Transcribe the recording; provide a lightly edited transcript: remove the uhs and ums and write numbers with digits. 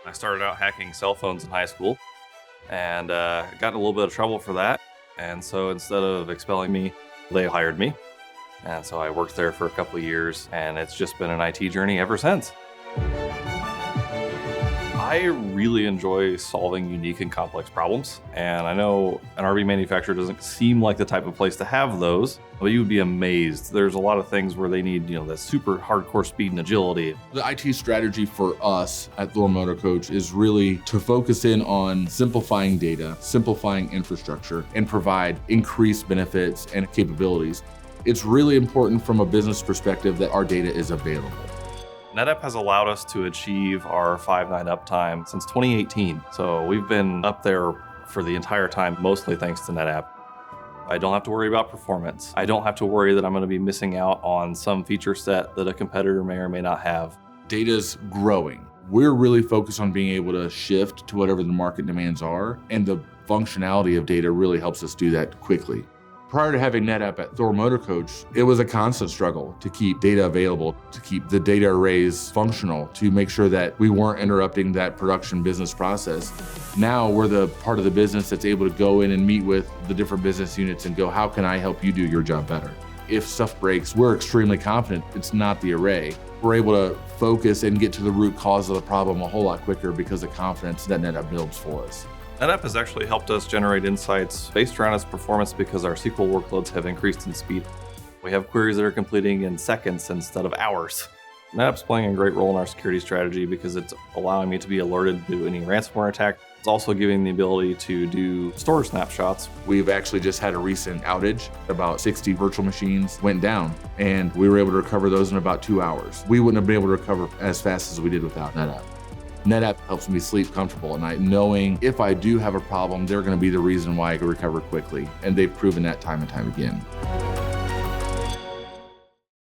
I started out hacking cell phones in high school and got in a little bit of trouble for that. And so instead of expelling me, they hired me. And so I worked there for a couple of years, and it's just been an IT journey ever since. I really enjoy solving unique and complex problems. And I know an RV manufacturer doesn't seem like the type of place to have those, but you would be amazed. There's a lot of things where they need, that super hardcore speed and agility. The IT strategy for us at Thor Motor Coach is really to focus in on simplifying data, simplifying infrastructure, and provide increased benefits and capabilities. It's really important from a business perspective that our data is available. NetApp has allowed us to achieve our 5.9 uptime since 2018. So we've been up there for the entire time, mostly thanks to NetApp. I don't have to worry about performance. I don't have to worry that I'm going to be missing out on some feature set that a competitor may or may not have. Data's growing. We're really focused on being able to shift to whatever the market demands are, and the functionality of data really helps us do that quickly. Prior to having NetApp at Thor Motor Coach, it was a constant struggle to keep data available, to keep the data arrays functional, to make sure that we weren't interrupting that production business process. Now we're the part of the business that's able to go in and meet with the different business units and go, how can I help you do your job better? If stuff breaks, we're extremely confident it's not the array. We're able to focus and get to the root cause of the problem a whole lot quicker because of confidence that NetApp builds for us. NetApp has actually helped us generate insights based around its performance because our SQL workloads have increased in speed. We have queries that are completing in seconds instead of hours. NetApp's playing a great role in our security strategy because it's allowing me to be alerted to any ransomware attack. It's also giving the ability to do storage snapshots. We've actually just had a recent outage. About 60 virtual machines went down, and we were able to recover those in about 2 hours. We wouldn't have been able to recover as fast as we did without NetApp. NetApp helps me sleep comfortable, and knowing if I do have a problem, they're going to be the reason why I can recover quickly. And they've proven that time and time again.